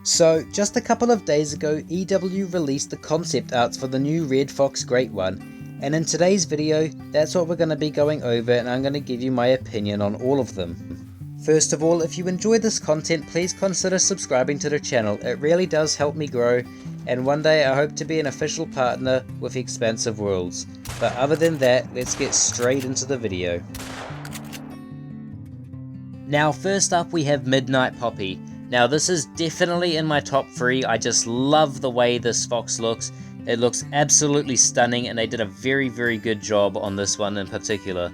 So, just a couple of days ago, EW released the concept arts for the new Red Fox Great One, and in today's video, that's what we're going to be going over, and I'm going to give you my opinion on all of them. First of all, if you enjoy this content, please consider subscribing to the channel. It really does help me grow, and one day I hope to be an official partner with Expansive Worlds. But other than that, let's get straight into the video. Now first up we have Midnight Poppy. Now this is definitely in my top 3, I just love the way this fox looks. It looks absolutely stunning and they did a very good job on this one in particular.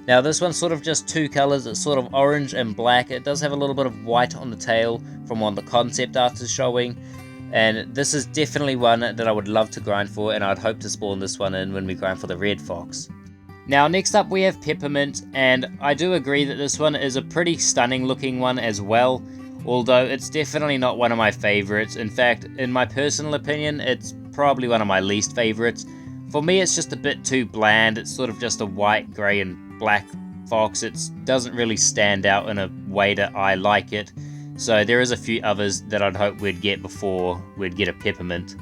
Now this one's sort of just two colours, it's sort of orange and black. It does have a little bit of white on the tail from what the concept art is showing. And this is definitely one that I would love to grind for, and I'd hope to spawn this one in when we grind for the red fox. Now next up we have Peppermint, and I do agree that this one is a pretty stunning looking one as well, although it's definitely not one of my favorites. In fact, in my personal opinion, it's probably one of my least favorites. For me it's just a bit too bland. It's sort of just a white, grey and black fox. It doesn't really stand out in a way that I like it. So there is a few others that I'd hope we'd get before we'd get a Peppermint.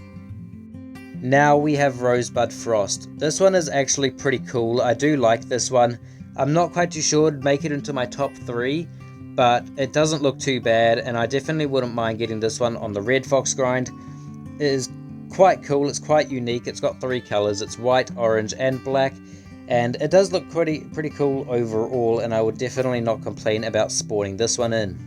Now we have Rosebud Frost. This one is actually pretty cool. I do like this one. I'm not quite too sure it'd make it into my top 3, but it doesn't look too bad, and I definitely wouldn't mind getting this one on the red fox grind. It is quite cool, it's quite unique. It's got 3 colors, it's white, orange and black, and it does look pretty cool overall, and I would definitely not complain about spawning this one in.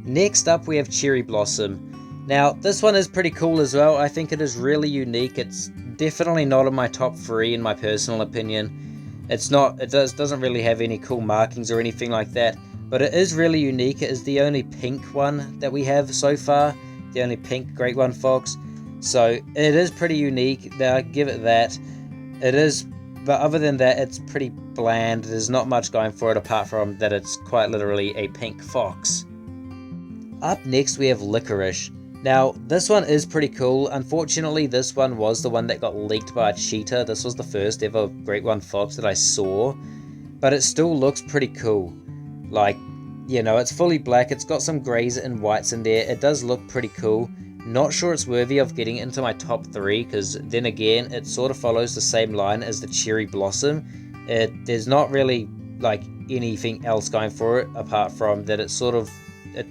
Next up we have Cherry Blossom. Now this one is pretty cool as well. I think it is really unique. It's definitely not in my top 3 in my personal opinion. It doesn't really have any cool markings or anything like that, but it is really unique. It is the only pink one that we have so far, the only pink Great One Fox. So it is pretty unique. Now give it that. It is, but other than that, it's pretty bland. There's not much going for it apart from that it's quite literally a pink fox. Up next we have Licorice. Now, this one is pretty cool. Unfortunately, this one was the one that got leaked by a cheater. This was the first ever Great One Fox that I saw, but it still looks pretty cool. Like, you know, it's fully black, it's got some greys and whites in there. It does look pretty cool. Not sure it's worthy of getting into my top 3, because then again, it sort of follows the same line as the Cherry Blossom. There's not really, like, anything else going for it, apart from that it's sort of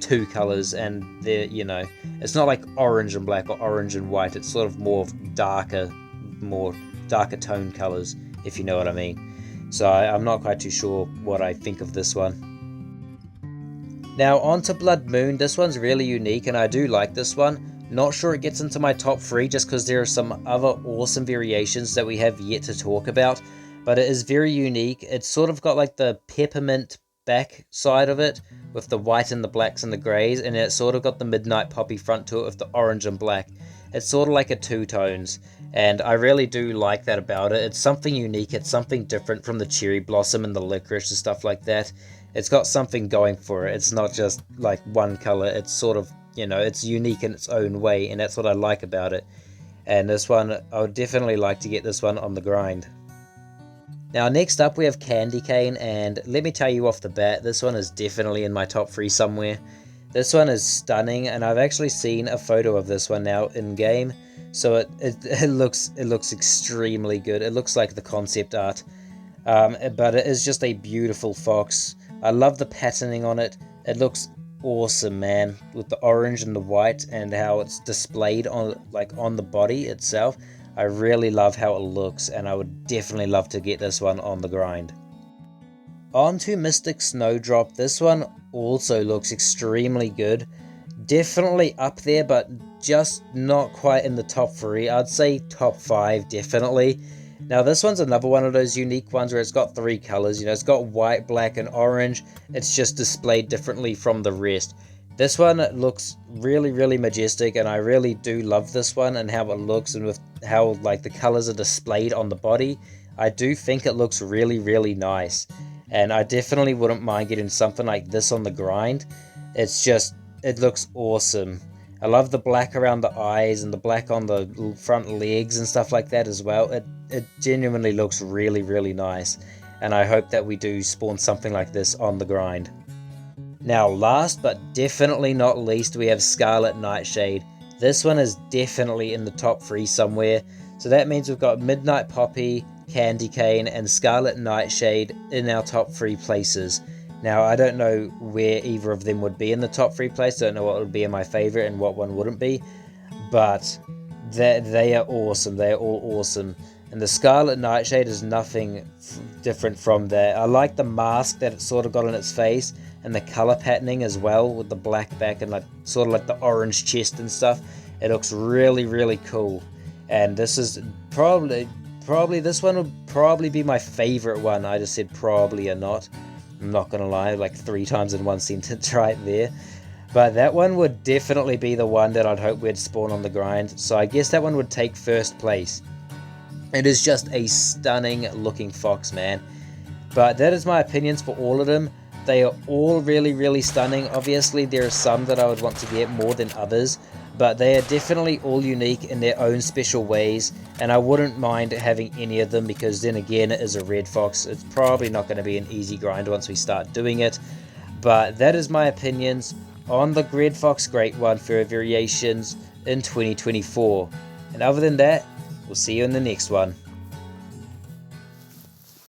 2 colors, and they're, you know, it's not like orange and black or orange and white. It's sort of more darker tone colors, if you know what I mean. So I'm not quite too sure what I think of this one. Now on to Blood Moon. This one's really unique and I do like this one. Not sure it gets into my top 3 just because there are some other awesome variations that we have yet to talk about, but it is very unique. It's sort of got like the peppermint back side of it with the white and the blacks and the greys, and it's sort of got the Midnight Poppy front to it with the orange and black. It's sort of like a 2-tones, and I really do like that about it. It's something unique, it's something different from the Cherry Blossom and the Licorice and stuff like that. It's got something going for it. It's not just like one color. It's sort of, you know, it's unique in its own way, and that's what I like about it. And this one, I would definitely like to get this one on the grind. Now next up we have Candy Cane, and let me tell you off the bat, this one is definitely in my top 3 somewhere. This one is stunning, and I've actually seen a photo of this one now in game, so it looks extremely good. It looks like the concept art, but it is just a beautiful fox. I love the patterning on it. It looks awesome, man, with the orange and the white and how it's displayed on the body itself. I really love how it looks, and I would definitely love to get this one on the grind. On to Mystic Snowdrop. This one also looks extremely good. Definitely up there, but just not quite in the top 3. I'd say top 5, definitely. Now this one's another one of those unique ones where it's got 3 colors. You know, it's got white, black, and orange. It's just displayed differently from the rest. This one looks really majestic, and I really do love this one and how it looks, and with how like the colors are displayed on the body. I do think it looks really nice, and I definitely wouldn't mind getting something like this on the grind. It looks awesome. I love the black around the eyes and the black on the front legs and stuff like that as well. It genuinely looks really nice, and I hope that we do spawn something like this on the grind. Now last but definitely not least, we have Scarlet Nightshade. This one is definitely in the top 3 somewhere. So that means we've got Midnight Poppy, Candy Cane, and Scarlet Nightshade in our top 3 places. Now, I don't know where either of them would be in the top 3 places. I don't know what would be in my favorite and what one wouldn't be. But they are awesome. They are all awesome. And the Scarlet Nightshade is nothing different from that. I like the mask that it's sort of got on its face, and the color patterning as well, with the black back and like sort of like the orange chest and stuff. It looks really, really cool. And this is probably this one would probably be my favorite one. I just said probably or not. I'm not gonna lie, like 3 times in one sentence right there. But that one would definitely be the one that I'd hope we'd spawn on the grind. So I guess that one would take first place. It is just a stunning looking fox, man. But that is my opinions for all of them. They are all really, really stunning. Obviously, there are some that I would want to get more than others, but they are definitely all unique in their own special ways, and I wouldn't mind having any of them, because then again, it is a red fox. It's probably not going to be an easy grind once we start doing it. But that is my opinions on the Red Fox Great White Fur variations in 2024. And other than that, we'll see you in the next one.